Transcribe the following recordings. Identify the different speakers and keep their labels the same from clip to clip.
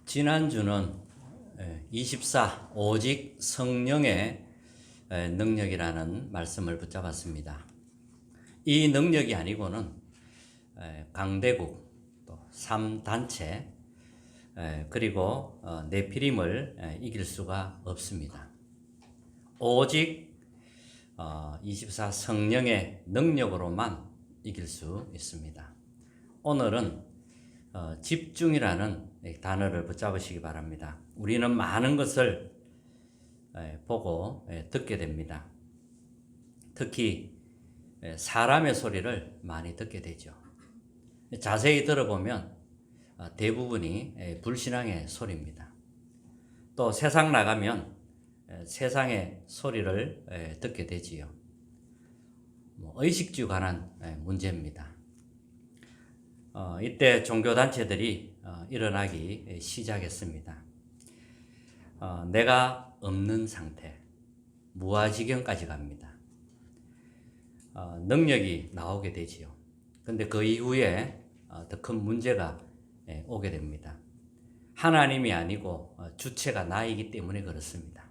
Speaker 1: 지난주는 24 오직 성령의 능력이라는 말씀을 붙잡았습니다. 이 능력이 아니고는 강대국, 또 3단체, 그리고 네피림을 이길 수가 없습니다. 오직 24 성령의 능력으로만 이길 수 있습니다. 오늘은 집중이라는 단어를 붙잡으시기 바랍니다. 우리는 많은 것을 보고 듣게 됩니다. 특히 사람의 소리를 많이 듣게 되죠. 자세히 들어보면 대부분이 불신앙의 소리입니다. 또 세상 나가면 세상의 소리를 듣게 되지요. 의식주에 관한 문제입니다. 이때 종교단체들이 일어나기 시작했습니다. 내가 없는 상태, 무아지경까지 갑니다. 능력이 나오게 되지요. 근데 그 이후에 더 큰 문제가 오게 됩니다. 하나님이 아니고 주체가 나이기 때문에 그렇습니다.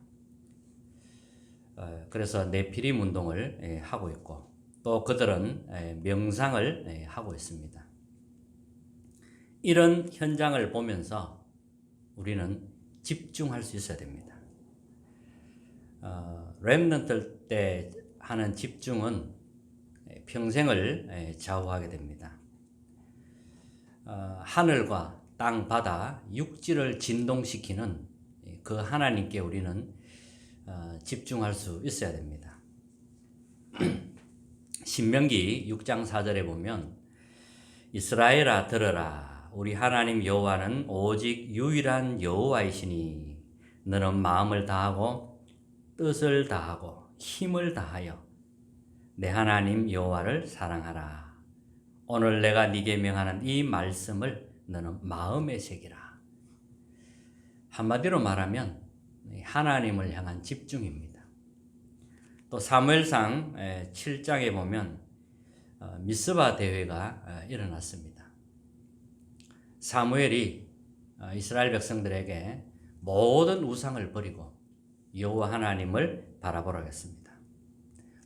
Speaker 1: 그래서 네피림 운동을 하고 있고 또 그들은 명상을 하고 있습니다. 이런 현장을 보면서 우리는 집중할 수 있어야 됩니다. 렘넌트 때 하는 집중은 평생을 좌우하게 됩니다. 하늘과 땅, 바다, 육지를 진동시키는 그 하나님께 우리는 집중할 수 있어야 됩니다. 신명기 6장 4절에 보면 이스라엘아 들으라 우리 하나님 여호와는 오직 유일한 여호와이시니 너는 마음을 다하고 뜻을 다하고 힘을 다하여 내 하나님 여호와를 사랑하라. 오늘 내가 네게 명하는 이 말씀을 너는 마음에 새기라. 한마디로 말하면 하나님을 향한 집중입니다. 또 사무엘상 7장에 보면 미스바 대회가 일어났습니다. 사무엘이 이스라엘 백성들에게 모든 우상을 버리고 여호와 하나님을 바라보라고 했습니다.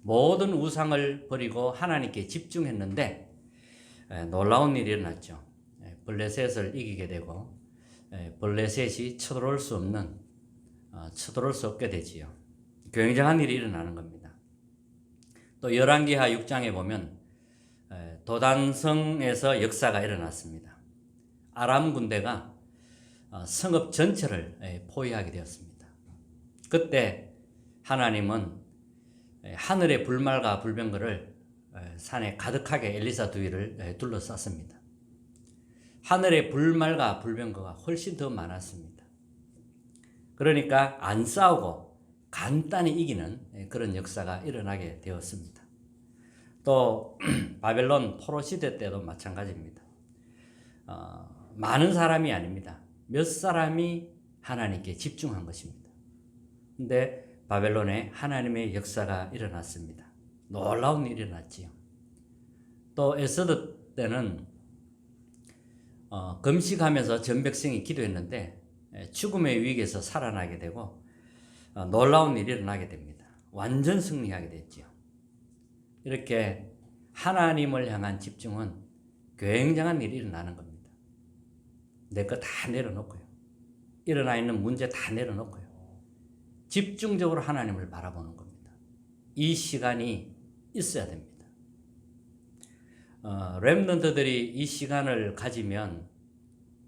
Speaker 1: 모든 우상을 버리고 하나님께 집중했는데 놀라운 일이 일어났죠. 블레셋을 이기게 되고 블레셋이 쳐들어올 수 없게 되지요. 굉장한 일이 일어나는 겁니다. 또 열왕기하 6장에 보면 도단성에서 역사가 일어났습니다. 아람 군대가 성읍 전체를 포위하게 되었습니다. 그때 하나님은 하늘의 불말과 불병거를 산에 가득하게 엘리사 두위를 둘러쌌습니다. 하늘의 불말과 불병거가 훨씬 더 많았습니다. 그러니까 안 싸우고 간단히 이기는 그런 역사가 일어나게 되었습니다. 또 바벨론 포로 시대 때도 마찬가지입니다. 많은 사람이 아닙니다. 몇 사람이 하나님께 집중한 것입니다. 근데 바벨론에 하나님의 역사가 일어났습니다. 놀라운 일이 일어났지요. 또 에스더 때는 금식하면서 전 백성이 기도했는데 죽음의 위기에서 살아나게 되고 놀라운 일이 일어나게 됩니다. 완전 승리하게 됐지요. 이렇게 하나님을 향한 집중은 굉장한 일이 일어나는 겁니다. 내 거 다 내려놓고요. 일어나 있는 문제 다 내려놓고요. 집중적으로 하나님을 바라보는 겁니다. 이 시간이 있어야 됩니다. 렘넌트들이 이 시간을 가지면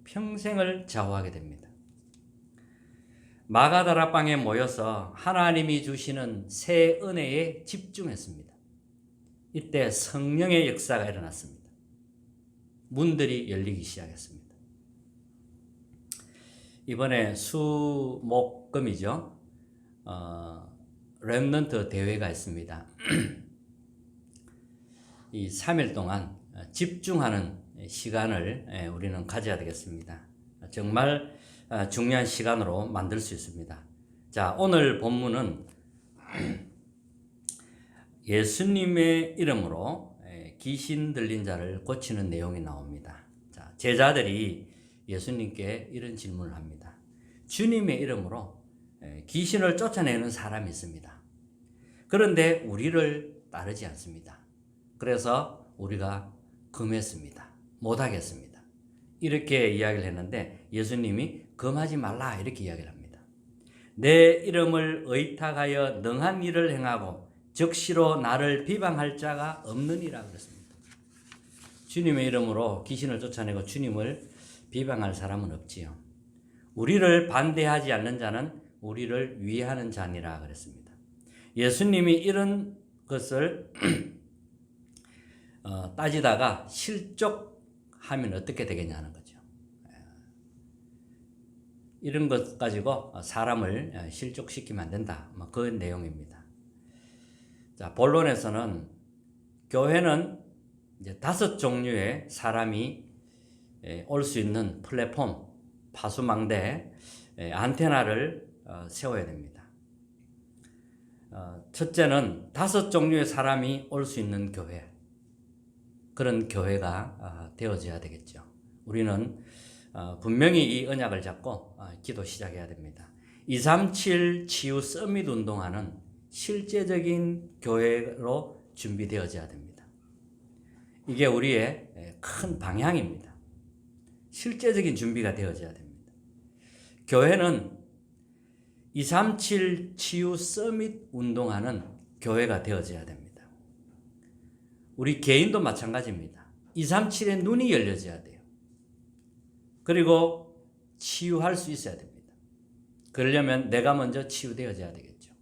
Speaker 1: 평생을 좌우하게 됩니다. 마가다락방에 모여서 하나님이 주시는 새 은혜에 집중했습니다. 이때 성령의 역사가 일어났습니다. 문들이 열리기 시작했습니다. 이번에 수목금이죠. 렘넌트 대회가 있습니다. 이 3일 동안 집중하는 시간을 우리는 가져야 되겠습니다. 정말 중요한 시간으로 만들 수 있습니다. 자, 오늘 본문은 예수님의 이름으로 귀신 들린 자를 고치는 내용이 나옵니다. 자, 제자들이 예수님께 이런 질문을 합니다. 주님의 이름으로 귀신을 쫓아내는 사람이 있습니다. 그런데 우리를 따르지 않습니다. 그래서 우리가 금했습니다. 못하겠습니다. 이렇게 이야기를 했는데 예수님이 금하지 말라 이렇게 이야기를 합니다. 내 이름을 의탁하여 능한 일을 행하고 즉시로 나를 비방할 자가 없느니라 그랬습니다. 주님의 이름으로 귀신을 쫓아내고 주님을 비방할 사람은 없지요. 우리를 반대하지 않는 자는 우리를 위하는 자니라 그랬습니다. 예수님이 이런 것을 따지다가 실족하면 어떻게 되겠냐는 거죠. 이런 것 가지고 사람을 실족시키면 안 된다. 그 내용입니다. 자, 본론에서는 교회는 이제 5종류의 사람이 올 수 있는 플랫폼, 파수망대, 안테나를 세워야 됩니다. 첫째는 5종류의 사람이 올 수 있는 교회, 그런 교회가 되어져야 되겠죠. 우리는 분명히 이 언약을 잡고 기도 시작해야 됩니다. 237 치유 서밋 운동하는 실제적인 교회로 준비되어져야 됩니다. 이게 우리의 큰 방향입니다. 실제적인 준비가 되어져야 됩니다. 교회는 237 치유 서밋 운동하는 교회가 되어져야 됩니다. 우리 개인도 마찬가지입니다. 237의 눈이 열려져야 돼요. 그리고 치유할 수 있어야 됩니다. 그러려면 내가 먼저 치유되어져야 되겠죠.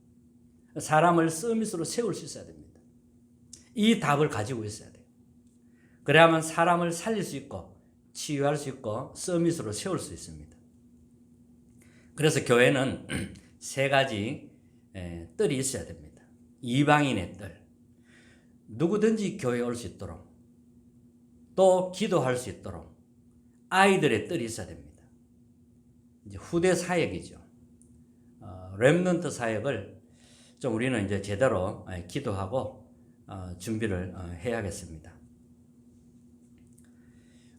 Speaker 1: 사람을 서밋으로 세울 수 있어야 됩니다. 이 답을 가지고 있어야 돼요. 그래야만 사람을 살릴 수 있고 치유할 수 있고 서밋으로 세울 수 있습니다. 그래서 교회는 3가지 뜰이 있어야 됩니다. 이방인의 뜰, 누구든지 교회에 올 수 있도록, 또 기도할 수 있도록 아이들의 뜰이 있어야 됩니다. 이제 후대 사역이죠. 렘넌트 사역을 좀 우리는 이제 제대로 기도하고 준비를 해야겠습니다.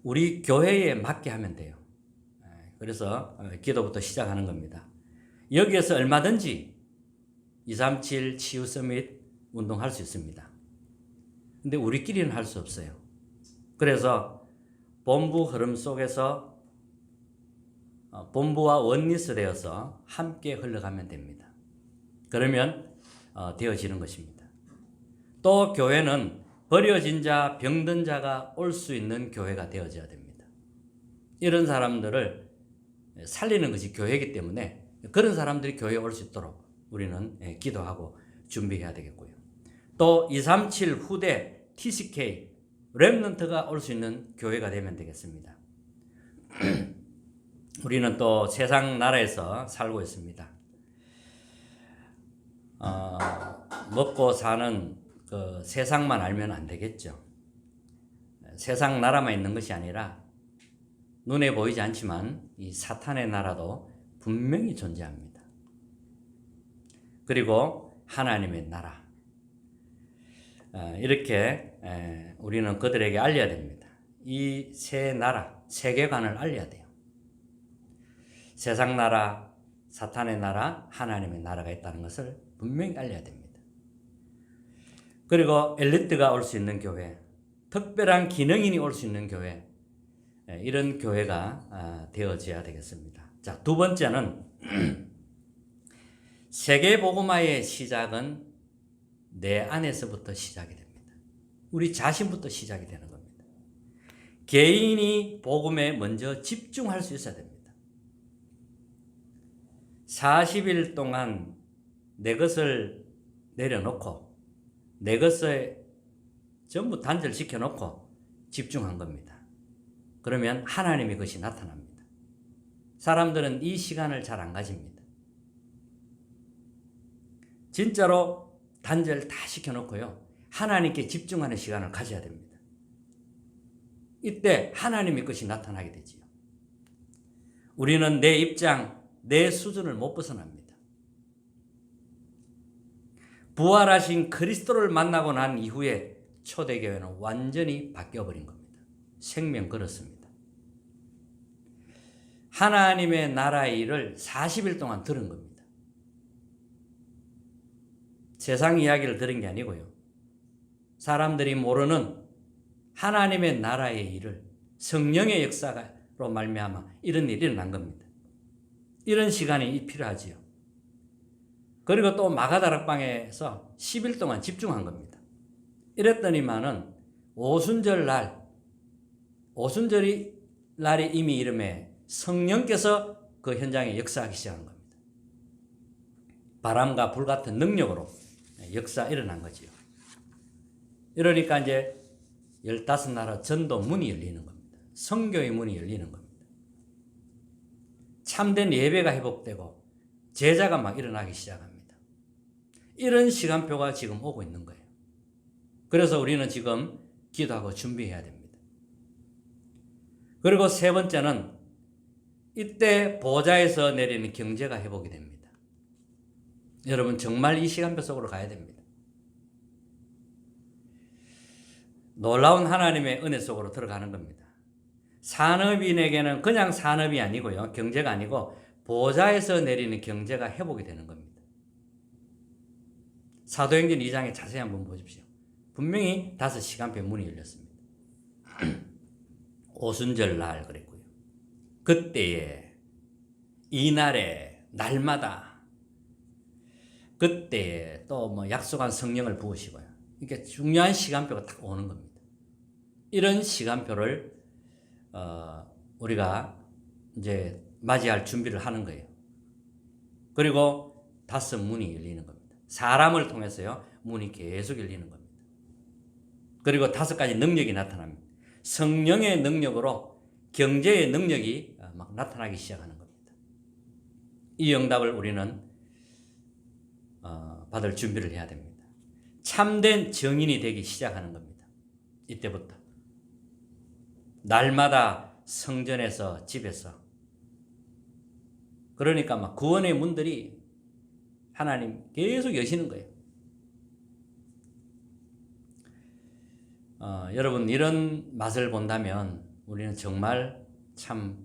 Speaker 1: 우리 교회에 맞게 하면 돼요. 그래서 기도부터 시작하는 겁니다. 여기에서 얼마든지 237 치유 서밋 운동할 수 있습니다. 근데 우리끼리는 할 수 없어요. 그래서 본부 흐름 속에서 본부와 원리스 되어서 함께 흘러가면 됩니다. 그러면 되어지는 것입니다. 또 교회는 버려진 자, 병든 자가 올 수 있는 교회가 되어져야 됩니다. 이런 사람들을 살리는 것이 교회이기 때문에 그런 사람들이 교회에 올 수 있도록 우리는 기도하고 준비해야 되겠고요. 또 237 후대 TCK 렘넌트가 올 수 있는 교회가 되면 되겠습니다. 우리는 또 세상 나라에서 살고 있습니다. 먹고 사는 그 세상만 알면 안 되겠죠. 세상 나라만 있는 것이 아니라 눈에 보이지 않지만 이 사탄의 나라도 분명히 존재합니다. 그리고 하나님의 나라, 이렇게 우리는 그들에게 알려야 됩니다. 이 세 나라, 세계관을 알려야 돼요. 세상 나라, 사탄의 나라, 하나님의 나라가 있다는 것을 분명히 알려야 됩니다. 그리고 엘리트가 올 수 있는 교회, 특별한 기능인이 올 수 있는 교회, 이런 교회가 되어져야 되겠습니다. 자, 두 번째는 세계복음화의 시작은 내 안에서부터 시작이 됩니다. 우리 자신부터 시작이 되는 겁니다. 개인이 복음에 먼저 집중할 수 있어야 됩니다. 40일 동안 내 것을 내려놓고 내 것을 전부 단절시켜 놓고 집중한 겁니다. 그러면 하나님의 것이 나타납니다. 사람들은 이 시간을 잘 안 가집니다. 진짜로 단절 다 시켜놓고요, 하나님께 집중하는 시간을 가져야 됩니다. 이때 하나님의 것이 나타나게 되지요. 우리는 내 입장, 내 수준을 못 벗어납니다. 부활하신 그리스도를 만나고 난 이후에 초대교회는 완전히 바뀌어버린 겁니다. 생명 그렇습니다. 하나님의 나라의 일을 40일 동안 들은 겁니다. 세상 이야기를 들은 게 아니고요. 사람들이 모르는 하나님의 나라의 일을 성령의 역사로 말미암아 이런 일이 일어난 겁니다. 이런 시간이 필요하지요. 그리고 또 마가다락방에서 10일 동안 집중한 겁니다. 이랬더니만은 오순절이 날이 이미 이름에 성령께서 그 현장에 역사하기 시작한 겁니다. 바람과 불 같은 능력으로 역사 일어난 거지요. 이러니까 이제 15나라 전도 문이 열리는 겁니다. 선교의 문이 열리는 겁니다. 참된 예배가 회복되고 제자가 막 일어나기 시작합니다. 이런 시간표가 지금 오고 있는 거예요. 그래서 우리는 지금 기도하고 준비해야 됩니다. 그리고 세 번째는 이때 보좌에서 내리는 경제가 회복이 됩니다. 여러분 정말 이 시간표 속으로 가야 됩니다. 놀라운 하나님의 은혜 속으로 들어가는 겁니다. 산업인에게는 그냥 산업이 아니고요. 경제가 아니고 보좌에서 내리는 경제가 회복이 되는 겁니다. 사도행전 2장에 자세히 한번 보십시오. 분명히 5시간표 문이 열렸습니다. 오순절 날 그랬고요. 그때에 이날에 날마다 그때에 또 뭐 약속한 성령을 부으시고요. 이렇게 중요한 시간표가 딱 오는 겁니다. 이런 시간표를 우리가 이제 맞이할 준비를 하는 거예요. 그리고 5 문이 열리는 겁니다. 사람을 통해서요 문이 계속 열리는 겁니다. 그리고 5가지 능력이 나타납니다. 성령의 능력으로 경제의 능력이 막 나타나기 시작하는 겁니다. 이 응답을 우리는 받을 준비를 해야 됩니다. 참된 증인이 되기 시작하는 겁니다. 이때부터 날마다 성전에서 집에서 그러니까 막 구원의 문들이 하나님 계속 여시는 거예요. 여러분 이런 맛을 본다면 우리는 정말 참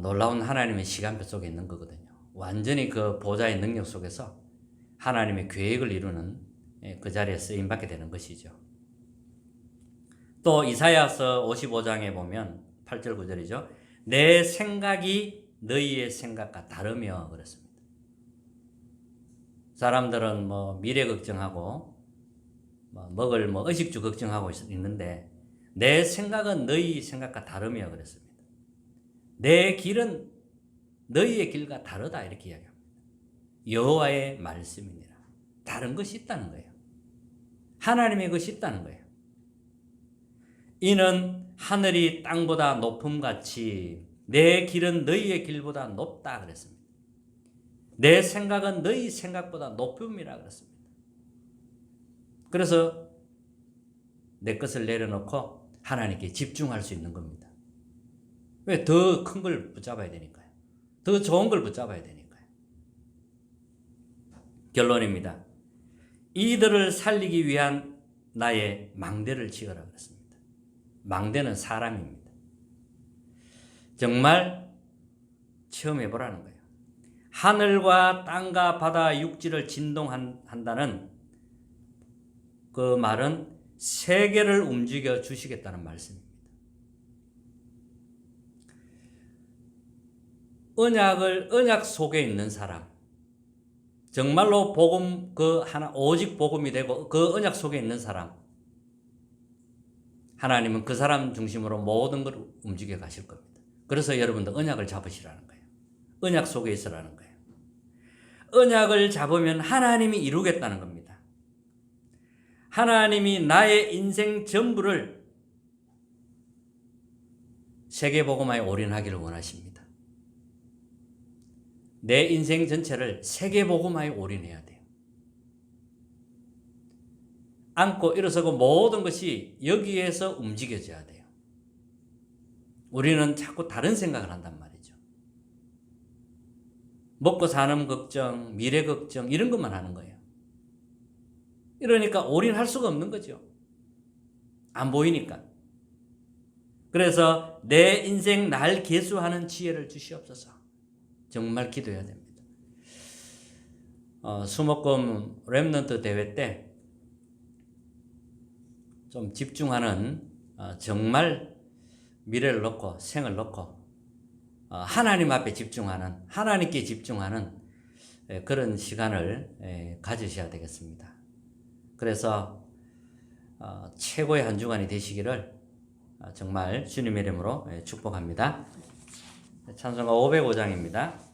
Speaker 1: 놀라운 하나님의 시간표 속에 있는 거거든요. 완전히 그 보좌의 능력 속에서 하나님의 계획을 이루는 그 자리에 쓰임받게 되는 것이죠. 또 이사야서 55장에 보면 8절 9절이죠. 내 생각이 너희의 생각과 다르며 그랬습니다. 사람들은 뭐 미래 걱정하고 먹을 의식주 걱정하고 있는데 내 생각은 너희 생각과 다르며 그랬습니다. 내 길은 너희의 길과 다르다 이렇게 이야기합니다. 여호와의 말씀이니라. 다른 것이 있다는 거예요. 하나님의 것이 있다는 거예요. 이는 하늘이 땅보다 높음같이 내 길은 너희의 길보다 높다 그랬습니다. 내 생각은 너희 생각보다 높음이라 그랬습니다. 그래서 내 것을 내려놓고 하나님께 집중할 수 있는 겁니다. 왜? 더 큰 걸 붙잡아야 되니까요. 더 좋은 걸 붙잡아야 되니까요. 결론입니다. 이들을 살리기 위한 나의 망대를 지어라 그랬습니다. 망대는 사람입니다. 정말 체험해 보라는 거예요. 하늘과 땅과 바다 육지를 진동한다는 그 말은 세계를 움직여 주시겠다는 말씀입니다. 언약 속에 있는 사람, 정말로 복음 그 하나 오직 복음이 되고 그 언약 속에 있는 사람, 하나님은 그 사람 중심으로 모든 걸 움직여 가실 겁니다. 그래서 여러분들 언약을 잡으시라는 거예요. 언약 속에 있으라는 거예요. 언약을 잡으면 하나님이 이루겠다는 겁니다. 하나님이 나의 인생 전부를 세계복음화에 올인하기를 원하십니다. 내 인생 전체를 세계복음화에 올인해야 돼요. 앉고 일어서고 모든 것이 여기에서 움직여져야 돼요. 우리는 자꾸 다른 생각을 한단 말이죠. 먹고 사는 걱정, 미래 걱정 이런 것만 하는 거예요. 이러니까 올인할 수가 없는 거죠. 안 보이니까. 그래서 내 인생 날 계수하는 지혜를 주시옵소서. 정말 기도해야 됩니다. 수목금 렘넌트 대회 때 좀 집중하는, 정말 미래를 놓고 생을 놓고 하나님 앞에 집중하는, 하나님께 집중하는 그런 시간을 가지셔야 되겠습니다. 그래서 최고의 한 주간이 되시기를 정말 주님의 이름으로 축복합니다. 찬송가 505장입니다.